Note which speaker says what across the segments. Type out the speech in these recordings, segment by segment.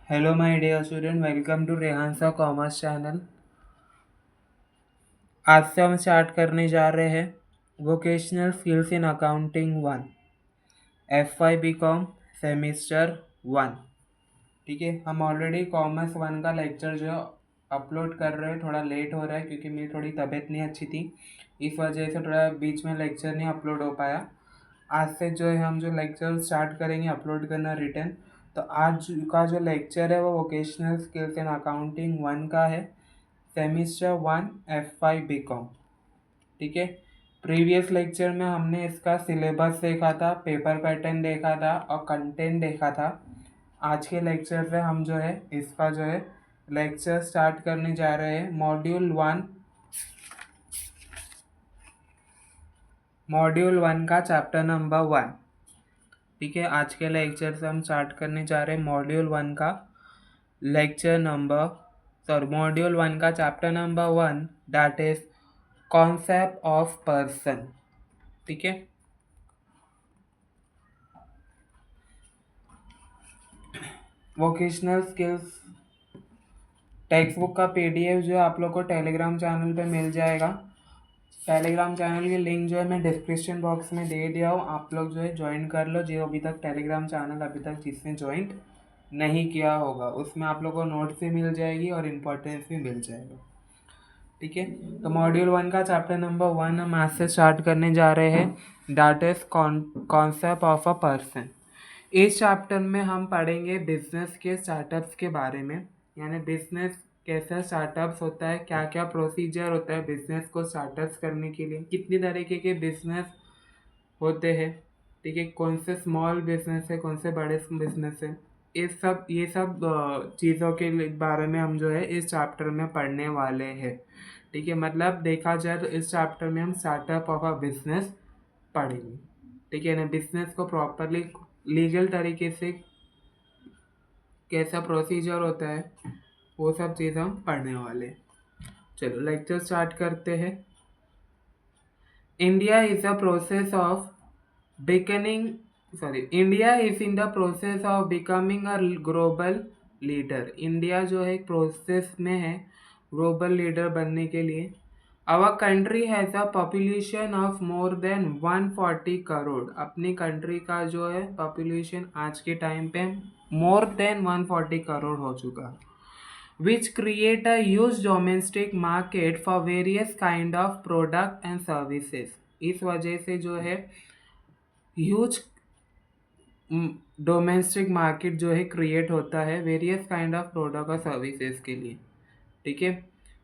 Speaker 1: Hello my dear student, welcome to रेहानसा commerce channel. आज से हम स्टार्ट करने जा रहे हैं vocational skills in accounting one, F Y B com semester one. ठीक है, हम ऑलरेडी कॉमर्स वन का लेक्चर जो अपलोड कर रहे हैं। थोड़ा लेट हो रहा है क्योंकि मेरी थोड़ी तबीयत नहीं अच्छी थी, इस वजह से थोड़ा बीच में लेक्चर नहीं अपलोड हो पाया। आज से जो है हम जो लेक्चर स्टार्ट करेंगे अपलोड करना रिटर्न। तो आज का जो लेक्चर है वो vocational skills in accounting one का है, semester one, F Y B com. ठीक है, प्रीवियस लेक्चर में हमने इसका सिलेबस देखा था, पेपर पैटर्न देखा था और कंटेंट देखा था। आज के लेक्चर से हम जो है इसका जो है लेक्चर स्टार्ट करने जा रहे हैं। मॉड्यूल वन का चैप्टर नंबर वन। ठीक है, आज के लेक्चर से हम स्टार्ट करने जा रहे हैं मॉड्यूल वन का लेक्चर नंबर मॉड्यूल वन का chapter number one, that is concept of person. ठीक है, वोकेशनल स्किल्स टेक्स्ट बुक का पीडीएफ जो है आप लोग को टेलीग्राम चैनल पे मिल जाएगा। टेलीग्राम चैनल की लिंक जो है मैं डिस्क्रिप्शन बॉक्स में दे दिया हूँ, आप लोग जो है ज्वाइन कर लो। जो अभी तक टेलीग्राम चैनल अभी तक जिसने ज्वाइन नहीं किया होगा, उसमें आप लोग को नोट्स भी मिल जाएगी और इम्पोर्टेंस भी मिल जाएगा। ठीक है, तो मॉड्यूल वन का चैप्टर नंबर वन हम आज से स्टार्ट करने जा रहे हैं, that is concept of a person. इस चैप्टर में हम पढ़ेंगे बिजनेस के स्टार्टअप्स के बारे में, यानी बिजनेस कैसा स्टार्टअप्स होता है, क्या क्या प्रोसीजर होता है बिजनेस को स्टार्टअप्स करने के लिए, कितनी तरीके के बिजनेस होते हैं। ठीक है, कौन से स्मॉल बिजनेस है, कौन से बड़े बिजनेस है, ये सब चीज़ों के बारे में हम जो है इस चैप्टर में पढ़ने वाले हैं। ठीक है, मतलब देखा जाए तो इस चैप्टर में हम स्टार्टअप ऑफ अ बिजनेस पढ़ेंगे। ठीक है ना, बिजनेस को प्रॉपरली लीगल तरीके से कैसा प्रोसीजर होता है वो सब चीज़ हम पढ़ने वाले हैं। चलो लेक्चर स्टार्ट करते हैं। India is a process of becoming India is in the process of becoming a global leader. India जो है एक प्रोसेस में है ग्लोबल लीडर बनने के लिए। Our country has a population of more than 140 crore. अपनी कंट्री का जो है पॉपुलेशन आज के टाइम पे मोर देन 140 करोड़ हो चुका, which create a huge domestic market for various kind of product and services. इस वजह से जो है ह्यूज डोमेस्टिक मार्केट जो है क्रिएट होता है वेरियस काइंड ऑफ प्रोडक्ट और सर्विसेज के लिए। ठीक है,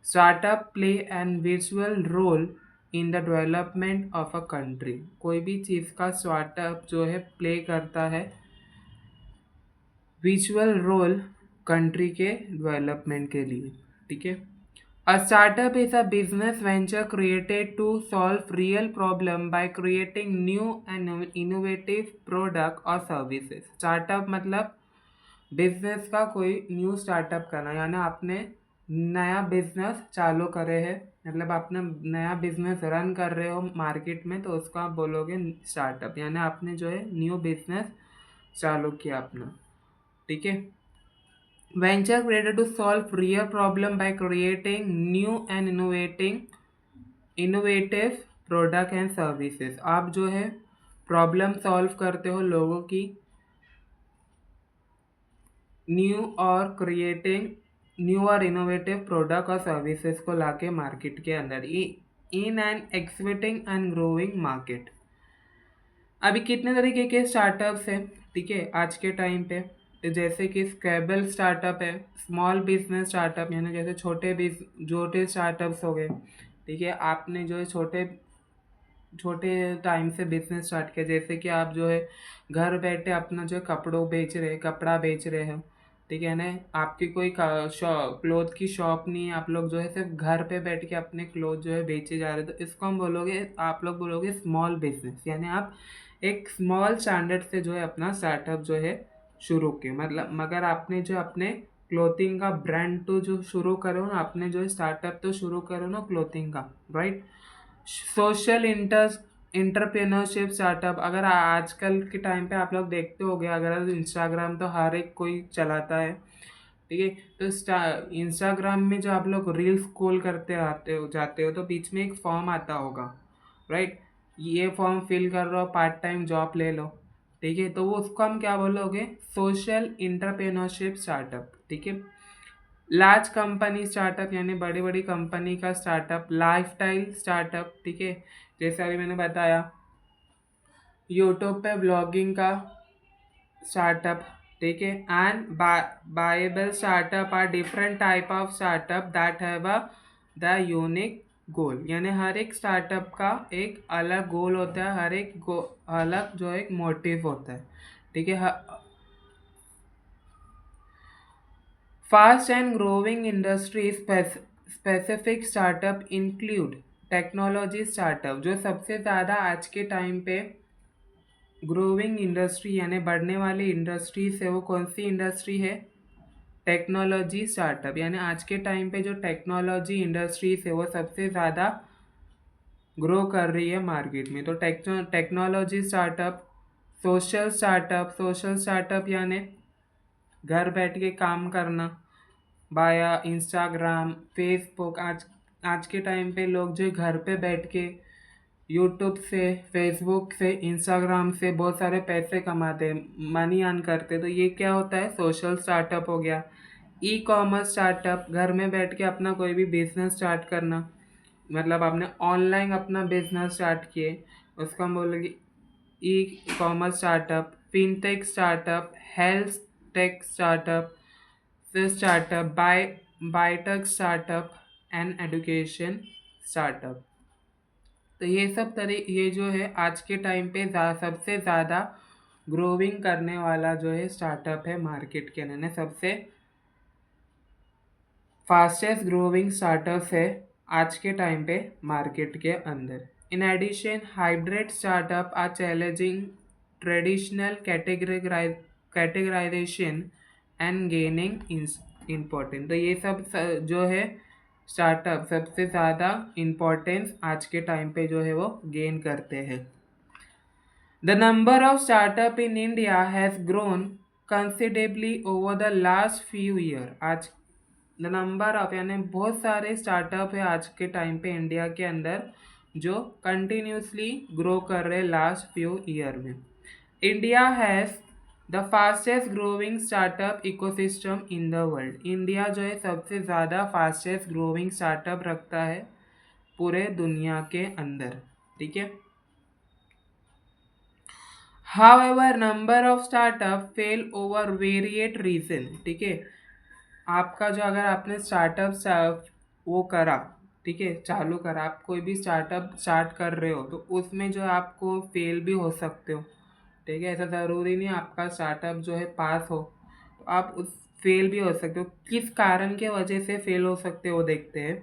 Speaker 1: startup play an visual role in the development of a country. कोई भी चीज़ का स्टार्टअप जो है प्ले करता है विजुअल रोल कंट्री के डेवलपमेंट के लिए। ठीक है, A startup is a business venture created to solve real problem by creating new and innovative product or services. Startup मतलब बिजनेस का कोई न्यू स्टार्टअप करना, यानी आपने नया बिजनेस चालू करे है, मतलब आपने नया बिजनेस रन कर रहे हो मार्केट में, तो उसको आप बोलोगे स्टार्टअप, यानी आपने जो है न्यू बिजनेस चालू किया अपना। ठीक है, venture created to solve real problem by creating new and innovative product and services। आप जो है प्रॉब्लम सॉल्व करते हो लोगों की, न्यू और इनोवेटिव प्रोडक्ट और सर्विसेज को लाके मार्केट के अंदर in an expecting and growing market. अभी कितने तरीके के स्टार्टअप्स हैं, ठीक है, आज के टाइम पे, जैसे कि स्क्रैबल स्टार्टअप है, स्मॉल बिजनेस स्टार्टअप, यानी जैसे छोटे स्टार्टअप्स हो गए। ठीक है, आपने जो है छोटे छोटे टाइम से बिजनेस स्टार्ट किया, जैसे कि आप जो है घर बैठे अपना जो है कपड़ा बेच रहे हो। ठीक है ना, आपकी कोई क्लोथ की शॉप नहीं है, आप लोग जो है सिर्फ घर पे बैठ के अपने क्लोथ जो है बेचे जा रहे हो, तो इसको आप लोग बोलोगे स्मॉल बिजनेस। यानी आप एक स्मॉल स्टैंडर्ड से जो है अपना स्टार्टअप जो है शुरू किया, मतलब मगर आपने जो अपने क्लोथिंग का ब्रांड तो जो शुरू करो ना, आपने जो स्टार्टअप तो शुरू करो ना क्लोथिंग का, राइट। सोशल इंटरप्रेन्योरशिप स्टार्टअप, अगर आजकल के टाइम पे आप लोग देखते होगे, अगर इंस्टाग्राम तो हर एक कोई चलाता है, ठीक है। तो इंस्टाग्राम में जो आप लोग रील स्क्रॉल करते आते हो जाते हो तो बीच में एक फॉर्म आता होगा, राइट। ये फॉर्म फिल कर लो, पार्ट टाइम जॉब ले लो, ठीक है। तो वो उसको हम क्या बोलोगे, सोशल इंटरप्रेन्योरशिप स्टार्टअप, ठीक है। लार्ज कंपनी स्टार्टअप यानी बड़ी बड़ी कंपनी का स्टार्टअप, लाइफस्टाइल स्टार्टअप, ठीक है। जैसे अभी मैंने बताया यूट्यूब पे ब्लॉगिंग का स्टार्टअप, ठीक है। And viable startup are different type of startup that have a the unique goal, यानी हर एक स्टार्टअप का एक अलग गोल होता है, हर एक अलग जो एक मोटिव होता है, ठीक है। Fast and growing industry specific startup include technology startup, जो सबसे ज़्यादा आज के टाइम पे ग्रोइंग इंडस्ट्री यानी बढ़ने वाली इंडस्ट्रीज है, वो कौन सी इंडस्ट्री है, टेक्नोलॉजी स्टार्टअप। यानी आज के टाइम पे जो टेक्नोलॉजी इंडस्ट्रीज है वो सबसे ज़्यादा ग्रो कर रही है मार्केट में। तो टेक्नोलॉजी स्टार्टअप, सोशल स्टार्टअप यानी घर बैठ के काम करना बाया इंस्टाग्राम, फेसबुक। आज आज के टाइम पे लोग जो घर पे बैठ के यूट्यूब से, फेसबुक से, इंस्टाग्राम से बहुत सारे पैसे कमाते हैं, मनी अर्न करते हैं। तो ये क्या होता है, सोशल स्टार्टअप हो गया। ई कॉमर्स स्टार्टअप, घर में बैठ के अपना कोई भी बिजनेस स्टार्ट करना, मतलब आपने ऑनलाइन अपना बिजनेस स्टार्ट किए, उसको हम बोलेंगे e commerce startup. Fintech startup, health tech startup, फिर startup biotech startup and education startup. तो ये सब तरह ये जो है आज के टाइम पे सबसे ज़्यादा ग्रोविंग करने वाला जो है स्टार्टअप है मार्केट के अंदर, सबसे फास्टेस्ट ग्रोविंग स्टार्टअप है आज के टाइम पे मार्केट के अंदर। In addition hybrid startup are challenging traditional categorization and gaining important. तो ये सब जो है स्टार्टअप सबसे ज़्यादा इम्पोर्टेंस आज के टाइम पे जो है वो गेन करते हैं। The number of startup in India has grown considerably over the last few years. आज द नंबर ऑफ यानी बहुत सारे स्टार्टअप है आज के टाइम पे इंडिया के अंदर जो कंटिन्यूसली ग्रो कर रहे लास्ट फ्यू ईयर में। India has the fastest growing startup ecosystem in the world. India जो है सबसे ज़्यादा फास्टेस्ट ग्रोइंग स्टार्टअप रखता है पूरे दुनिया के अंदर, ठीक है। However, number of startup fail over varied reason, ठीक है। आपका जो अगर आपने स्टार्टअप वो करा, ठीक है, चालू करा, आप कोई भी स्टार्टअप स्टार्ट कर रहे हो तो उसमें जो आपको फेल भी हो सकते हो, ठीक है। ऐसा ज़रूरी नहीं आपका स्टार्टअप जो है पास हो, तो आप उस फेल भी हो सकते हो। किस कारण के वजह से फेल हो सकते हो वो देखते हैं।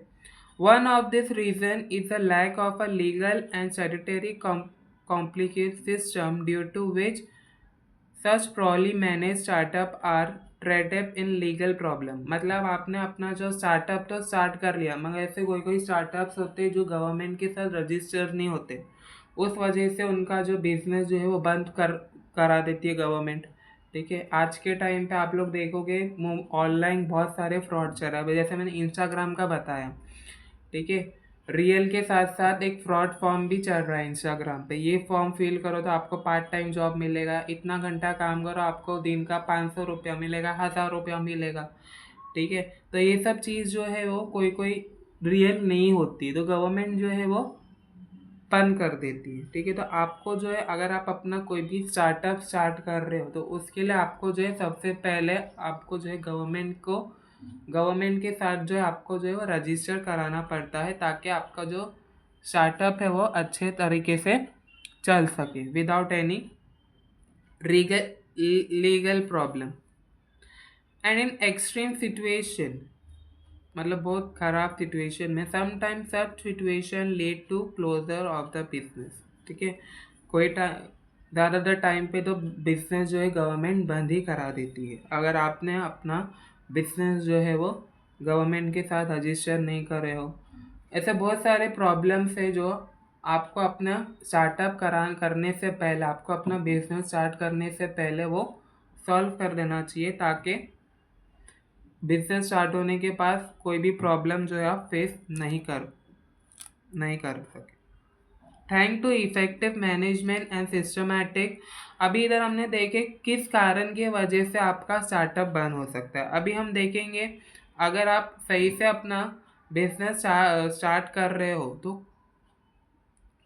Speaker 1: One of this reason is the lack of a legal and statutory complicated system due to which such poorly managed startup are trapped in legal problem। मतलब आपने अपना जो स्टार्टअप तो स्टार्ट कर लिया, मगर ऐसे कोई कोई स्टार्टअप्स होते हैं जो गवर्नमेंट के साथ रजिस्टर नहीं होते, उस वजह से उनका जो बिजनेस जो है वो बंद करा देती है गवर्नमेंट, ठीक है। आज के टाइम पे आप लोग देखोगे ऑनलाइन बहुत सारे फ्रॉड चल रहा है, जैसे मैंने इंस्टाग्राम का बताया, ठीक है। रियल के साथ साथ एक फ्रॉड फॉर्म भी चल रहा है इंस्टाग्राम पे। ये फॉर्म फिल करो तो आपको पार्ट टाइम जॉब मिलेगा, इतना घंटा काम करो आपको दिन का 500 रुपया मिलेगा, 1000 रुपया मिलेगा, ठीक है। तो ये सब चीज़ जो है वो कोई कोई रियल नहीं होती, तो गवर्नमेंट जो है वो बंद कर देती है, ठीक है। तो आपको जो है अगर आप अपना कोई भी स्टार्टअप स्टार्ट कर रहे हो तो उसके लिए आपको जो है सबसे पहले आपको जो है गवर्नमेंट के साथ जो है आपको जो है वो रजिस्टर कराना पड़ता है, ताकि आपका जो स्टार्टअप है वो अच्छे तरीके से चल सके without any legal problem. And in extreme situation, मतलब बहुत ख़राब सिचुएशन में, sometime such situation lead to closure of the business, ठीक है। कोई ज़्यादातर टाइम पे तो बिजनेस जो है गवर्नमेंट बंद ही करा देती है, अगर आपने अपना बिजनेस जो है वो गवर्नमेंट के साथ रजिस्टर नहीं करे हो। ऐसे बहुत सारे प्रॉब्लम्स है जो आपको अपना स्टार्टअप करने से पहले, आपको अपना बिजनेस स्टार्ट करने से पहले वो सॉल्व कर देना चाहिए, ताकि बिजनेस स्टार्ट होने के पास कोई भी प्रॉब्लम जो है आप फेस नहीं कर सके। Thank to effective management and systematic. अभी इधर हमने देखे किस कारण की वजह से आपका स्टार्टअप बंद हो सकता है। अभी हम देखेंगे अगर आप सही से अपना बिजनेस स्टार्ट कर रहे हो तो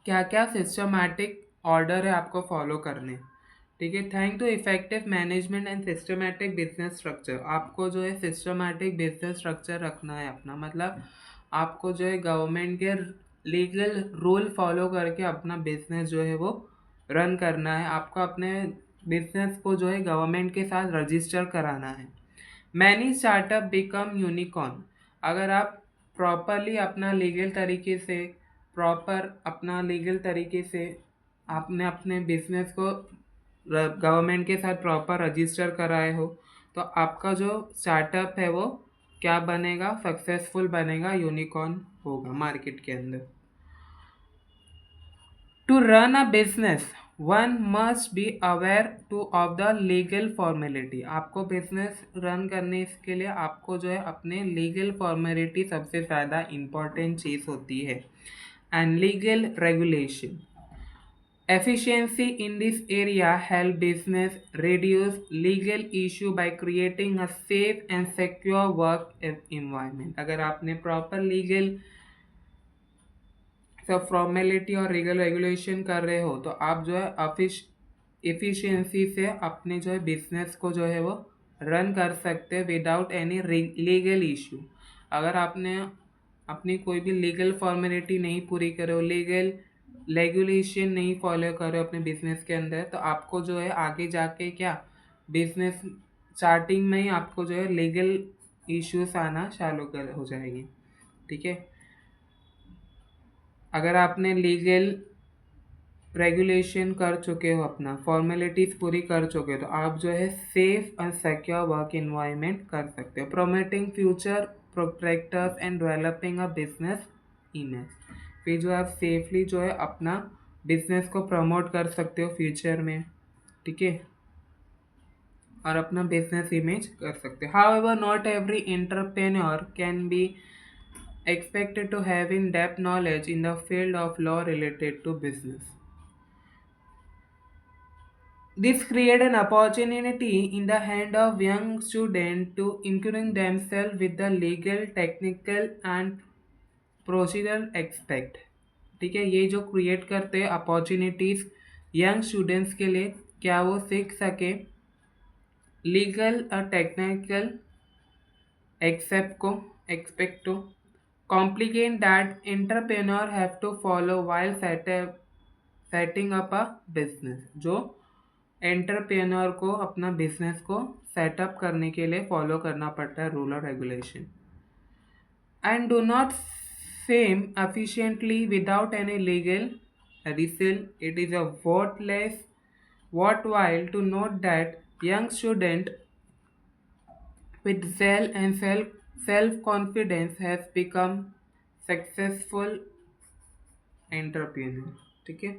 Speaker 1: क्या क्या सिस्टमैटिक ऑर्डर है आपको फॉलो करने। ठीक है, thank to effective management and systematic business structure. आपको जो है सिस्टमैटिक बिजनेस स्ट्रक्चर रखना है अपना, मतलब आपको जो है गवर्नमेंट के लीगल रूल फॉलो करके अपना बिजनेस जो है वो रन करना है। आपको अपने बिजनेस को जो है गवर्नमेंट के साथ रजिस्टर कराना है। Many startup become unicorn. अगर आप प्रॉपरली अपना लीगल तरीके से आपने अपने बिजनेस को गवर्नमेंट के साथ प्रॉपर रजिस्टर कराए हो तो आपका जो स्टार्टअप है वो क्या बनेगा, सक्सेसफुल बनेगा, यूनिकॉर्न होगा मार्केट के अंदर। To run a business one must be aware to of the legal formality. आपको बिजनेस रन करने के लिए आपको जो है अपने लीगल फॉर्मेलिटी सबसे ज़्यादा इम्पॉर्टेंट चीज़ होती है, and legal regulation. Efficiency in this area help business reduce legal issue by creating a safe and secure work environment। अगर आपने प्रॉपर लीगल सब फॉर्मेलिटी और लीगल रेगुलेशन कर रहे हो तो आप जो है एफिशिएंसी से अपने जो है बिजनेस को जो है वो रन कर सकते हैं विदाउट एनी लीगल इशू। अगर आपने अपनी कोई भी लीगल फॉर्मेलिटी नहीं पूरी करे हो, लीगल रेगुलेशन नहीं फॉलो करो अपने बिजनेस के अंदर, तो आपको जो है आगे जाके क्या बिजनेस स्टार्टिंग में ही आपको जो है लीगल इश्यूज आना चालू कर हो जाएगी। ठीक है, अगर आपने लीगल रेगुलेशन कर चुके हो, अपना फॉर्मेलिटीज़ पूरी कर चुके हो, तो आप जो है safe and secure work environment कर सकते हो। Promoting future prospectus and developing a business image. फिर जो आप सेफली जो है अपना बिजनेस को प्रमोट कर सकते हो फ्यूचर में। ठीक है, और अपना बिजनेस इमेज कर सकते हो। However not every entrepreneur can be expected to have in-depth knowledge in the field of law related to business. This creates an opportunity in the hand of young students to including themselves with the legal, technical and procedural aspect। ठीक है, ये जो create करते हैं opportunities young students के लिए, क्या वो सीख सके लीगल और टेक्निकल एक्सपेक्ट को complicate that entrepreneur have to follow while setting up a business। जो एंटरप्रेन्योर को अपना बिजनेस को सेटअप करने के लिए फॉलो करना पड़ता है रूल और regulation. And do not fame efficiently without any legal resale. It is a worthwhile to note that young student with zeal and self-confidence has become successful entrepreneur। ठीक है,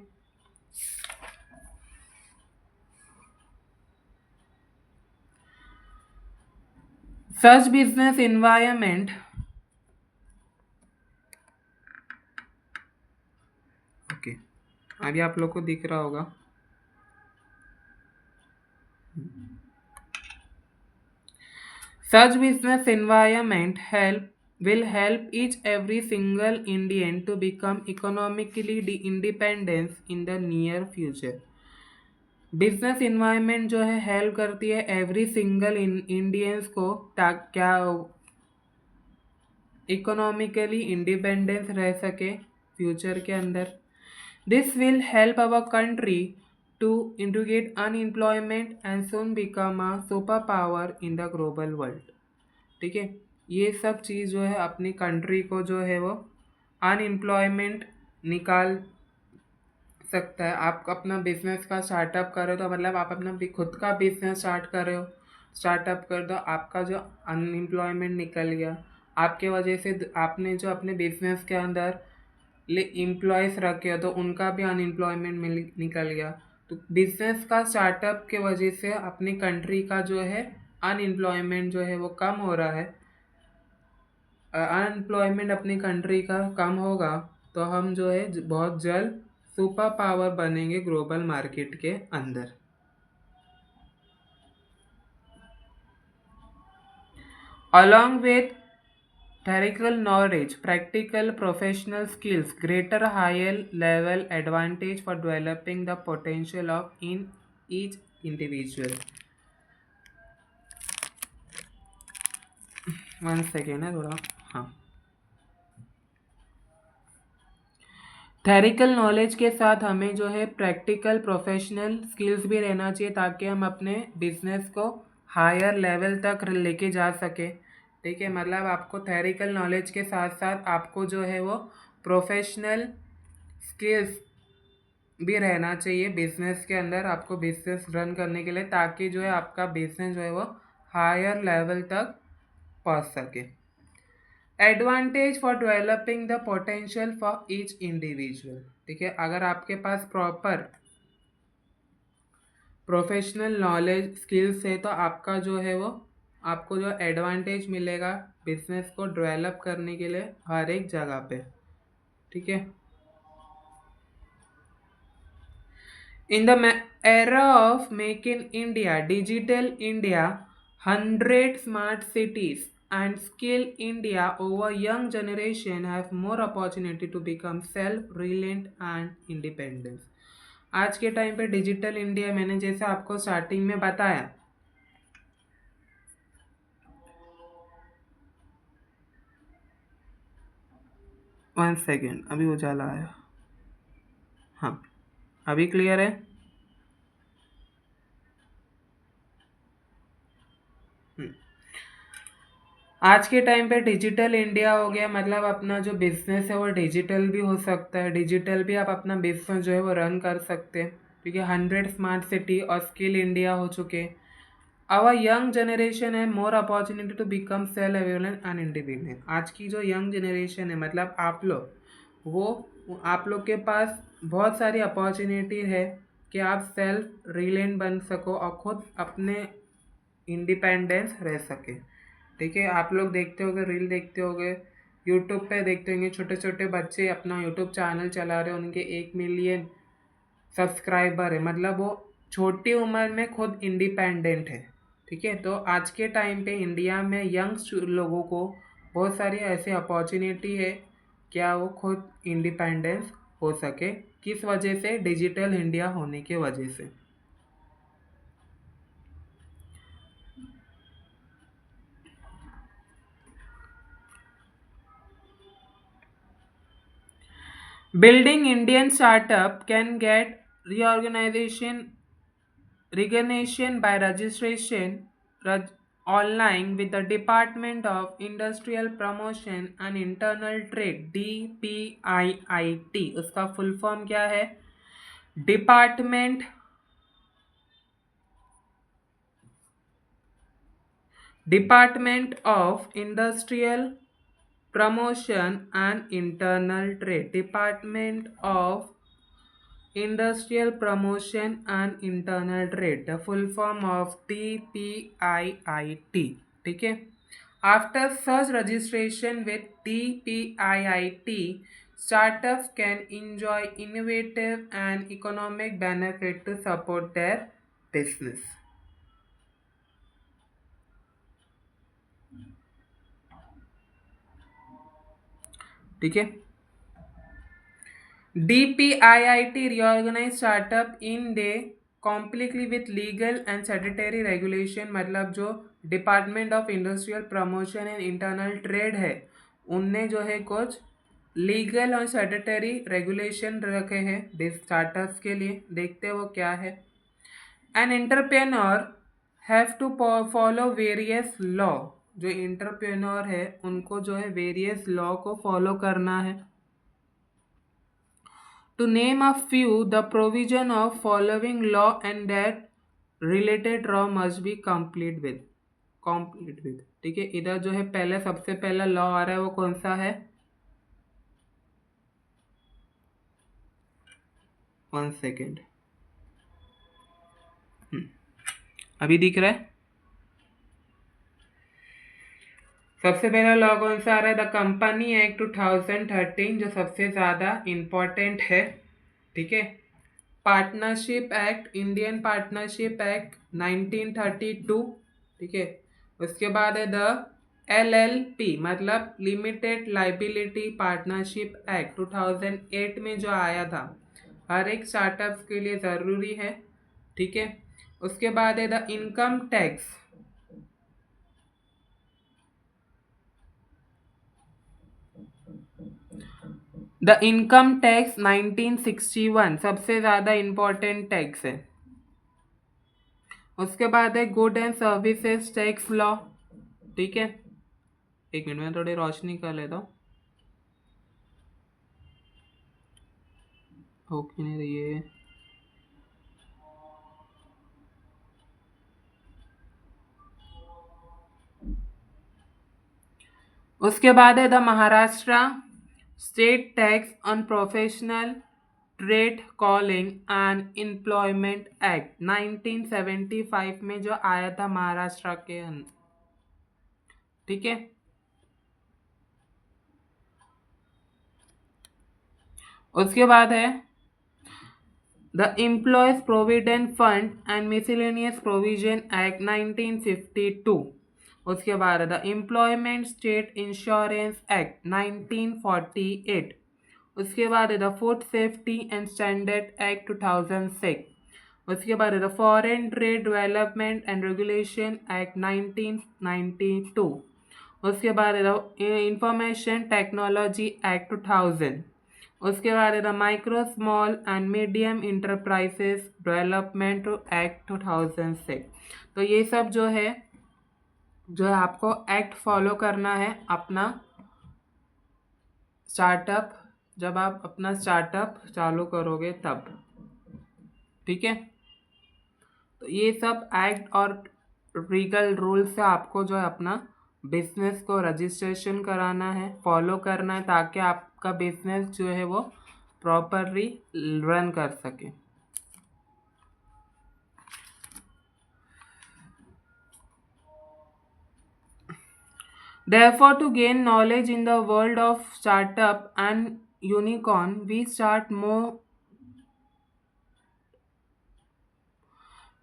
Speaker 1: such business environment ओके अभी आप लोग को दिख रहा होगा। Such business environment will help each every single Indian to become economically independent in the near future। Business environment जो है हेल्प करती है एवरी सिंगल इंडियंस को क्या इकोनॉमिकली इंडिपेंडेंस रह सके फ्यूचर के अंदर। This will help our country to integrate unemployment and soon become a super power in the global world. ठीक है, ये सब चीज़ जो है अपनी कंट्री को जो है वो अनएम्प्लॉयमेंट निकाल सकता है। आप अपना बिजनेस का स्टार्टअप कर रहे हो तो मतलब आप अपना खुद का बिजनेस स्टार्ट कर रहे हो, स्टार्टअप कर दो, आपका जो अनएम्प्लॉयमेंट निकल गया। आपके वजह से आपने जो अपने बिजनेस के अंदर एम्प्लॉयज़ रखे हो तो उनका भी अनएम्प्लॉयमेंट निकल गया। तो बिजनेस का स्टार्टअप के वजह से अपनी कंट्री का जो है अनएम्प्लॉयमेंट जो है वो कम हो रहा है, अनएम्प्लॉयमेंट अपनी कंट्री का कम होगा, तो हम जो है बहुत जल्द सुपर पावर बनेंगे ग्लोबल मार्केट के अंदर। Along with theoretical knowledge, practical professional skills, greater higher level advantage for developing the potential of in each individual. One second है थोड़ा, हाँ। थेरिकल नॉलेज के साथ हमें जो है प्रैक्टिकल प्रोफेशनल स्किल्स भी रहना चाहिए, ताकि हम अपने बिजनेस को हायर लेवल तक लेके जा सके। ठीक है, मतलब आपको थेरिकल नॉलेज के साथ साथ आपको जो है वो प्रोफेशनल स्किल्स भी रहना चाहिए बिजनेस के अंदर, आपको बिजनेस रन करने के लिए, ताकि जो है आपका बिजनेस जो है वो हायर लेवल तक पहुंच सके। Advantage for developing the potential for each individual. ठीक है, अगर आपके पास प्रॉपर प्रोफेशनल नॉलेज स्किल्स है, तो आपका जो है वो आपको जो एडवांटेज मिलेगा बिजनेस को डेवलप करने के लिए हर एक जगह पे। ठीक है, in the era of Make in India, Digital India, 100 smart cities and Skill India over young generation have more opportunity to become self-reliant and independent. आज के टाइम पे डिजिटल इंडिया, मैंने जैसे आपको स्टार्टिंग में बताया, वन सेकेंड, अभी उजाला आया, हाँ अभी क्लियर है। आज के टाइम पे डिजिटल इंडिया हो गया, मतलब अपना जो बिजनेस है वो डिजिटल भी हो सकता है, डिजिटल भी आप अपना बिजनेस जो है वो रन कर सकते हैं। ठीक है, 100 स्मार्ट सिटी और स्किल इंडिया हो चुके। Our young generation has more opportunity to become self available and independent. आज की जो यंग जनरेशन है, मतलब आप लोग, वो आप लोग के पास बहुत सारी अपॉर्चुनिटी है कि आप सेल्फ रिलायंट बन सको और खुद अपने इंडिपेंडेंस रह सके। ठीक है, आप लोग देखते होगे, रील देखते होगे, यूट्यूब पे देखते होंगे, छोटे छोटे बच्चे अपना यूट्यूब चैनल चला रहे हैं, उनके 1 मिलियन सब्सक्राइबर है, मतलब वो छोटी उम्र में खुद इंडिपेंडेंट है। ठीक है, तो आज के टाइम पे इंडिया में यंग लोगों को बहुत सारी ऐसी अपॉर्चुनिटी है क्या वो खुद इंडिपेंडेंस हो सके, किस वजह से? डिजिटल इंडिया होने के वजह से। Building Indian startup can get recognition by registration online with the Department of Industrial Promotion and Internal Trade, DPIIT। उसका फुल फॉर्म क्या है? Department of industrial promotion and internal trade, department of Industrial Promotion and Internal Trade, the full form of DPIIT। ठीक है, after such registration with DPIIT, startups can enjoy innovative and economic benefit to support their business। ठीक है, DPIIT reorganized startup in the completely with legal and statutory regulation, मतलब जो department of industrial promotion and internal trade है, उनने जो है कुछ legal और स्टैट्यूटरी रेगुलेशन रखे हैं स्टार्टअप्स के लिए। देखते हैं वो क्या है। An entrepreneur have to follow various law, जो एंटरप्रेन्योर है उनको जो है वेरियस लॉ को फॉलो करना है। To name a few, the provision of following law and that related law must be complete with। ठीक है, इधर जो है पहले सबसे पहला लॉ आ रहा है, वो कौन सा है? वन सेकेंड, अभी दिख रहा है? सबसे पहला लॉ कौन सा आ रहा है? द कंपनी एक्ट 2013 जो सबसे ज़्यादा इम्पोर्टेंट है, ठीक है। Partnership act, Indian partnership act 1932, ठीक है। उसके बाद है द LLP मतलब लिमिटेड लाइबिलिटी पार्टनरशिप एक्ट 2008 में जो आया था, हर एक स्टार्टअप्स के लिए ज़रूरी है, ठीक है। उसके बाद है the income tax, the income tax 1961 सबसे ज़्यादा इम्पोर्टेंट टैक्स है। उसके बाद है good and services tax law, ठीक है। एक मिनट में थोड़ी रोशनी कर लेता हूँ, ओके नहीं रही है। उसके बाद है the Maharashtra state tax on professional trade calling and employment act 1975 में जो आया था महाराष्ट्र के अंदर, ठीक है। उसके बाद है the employees provident fund and miscellaneous provision act 1952। उसके बाद the employment state insurance act 1948। उसके बाद the food safety and standard act 2006। उसके बाद the foreign trade development and regulation act 1992। उसके बाद द इंफॉर्मेशन टेक्नोलॉजी एक्ट 2000। उसके बाद the micro small and medium enterprises development act 2006। तो ये सब जो है आपको एक्ट फॉलो करना है अपना स्टार्टअप, जब आप अपना स्टार्टअप चालू करोगे तब, ठीक है। तो ये सब एक्ट और लीगल रूल से आपको जो है अपना बिजनेस को रजिस्ट्रेशन कराना है, फॉलो करना है, ताकि आपका बिजनेस जो है वो प्रॉपरली रन कर सके। Therefore, to gain knowledge in the world of startup and unicorn, we start more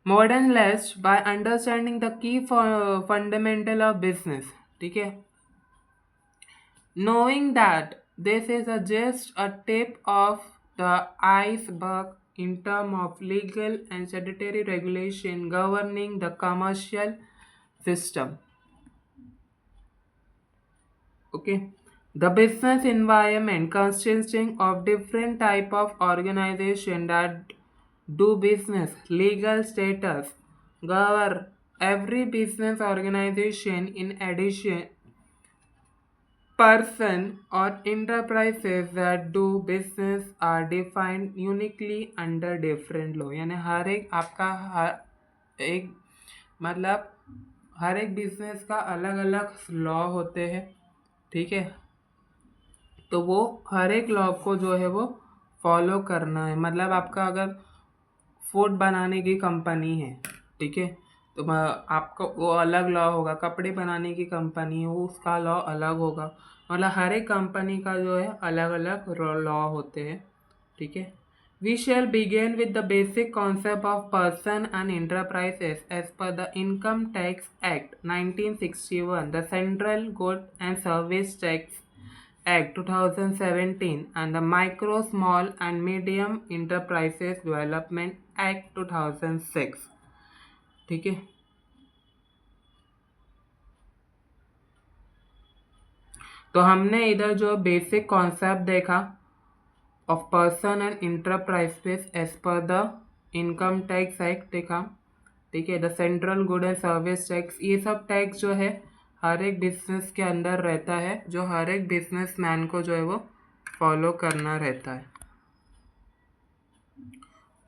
Speaker 1: modern list by understanding the key fundamental of business, ठीक है। Knowing that this is just a tip of the iceberg in terms of legal and statutory regulation governing the commercial system. Okay. The business environment consisting of different type of organization that do business, legal status, govern every business organization. In addition, person or enterprises that do business are defined uniquely under different law। यानी हर एक आपका हर एक मतलब हर एक business का अलग अलग लॉ होते हैं, ठीक है। तो वो हर एक लॉ को जो है वो फॉलो करना है। मतलब आपका अगर फूड बनाने की कंपनी है, ठीक है, तो आपका वो अलग लॉ होगा। कपड़े बनाने की कंपनी है, वो उसका लॉ अलग होगा। मतलब हर एक कंपनी का जो है अलग अलग लॉ होते हैं, ठीक है। We shall begin with the basic concept of person and enterprises as per the Income Tax Act 1961, the Central Good and Service Tax Act 2017 and the Micro, Small and Medium Enterprises Development Act 2006, ठीक है। तो हमने इधर जो basic concept देखा of person and enterprises as per the income tax act देखा, ठीक है। The central good and service tax, ये सब टैक्स जो है हर एक बिजनेस के अंदर रहता है, जो हर एक बिजनेस मैन को जो है वो फॉलो करना रहता है,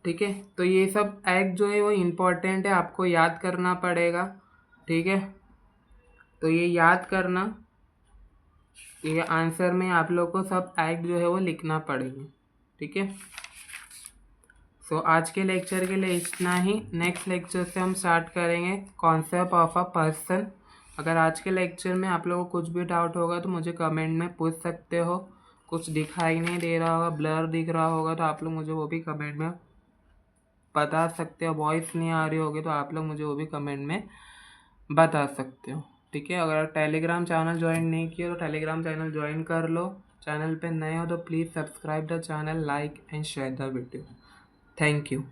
Speaker 1: ठीक है। तो ये सब एक्ट जो है वो इम्पोर्टेंट है, आपको याद करना पड़ेगा, ठीक है। तो ये याद करना, ये आंसर में आप लोग को सब एक्ट जो है वो लिखना पड़ेगा, ठीक है। सो आज के लेक्चर के लिए इतना ही। नेक्स्ट लेक्चर से हम स्टार्ट करेंगे कॉन्सेप्ट ऑफ अ पर्सन। अगर आज के लेक्चर में आप लोगों को कुछ भी डाउट होगा तो मुझे कमेंट में पूछ सकते हो। कुछ दिखाई नहीं दे रहा होगा, ब्लर दिख रहा होगा, तो आप लोग मुझे वो भी कमेंट में बता सकते हो। वॉइस नहीं आ रही होगी तो आप लोग मुझे वो भी कमेंट में बता सकते हो। ठीक है, अगर टेलीग्राम चैनल ज्वाइन नहीं किया तो टेलीग्राम चैनल ज्वाइन कर लो। चैनल पे नए हो तो please subscribe the channel, like and share the video. Thank you.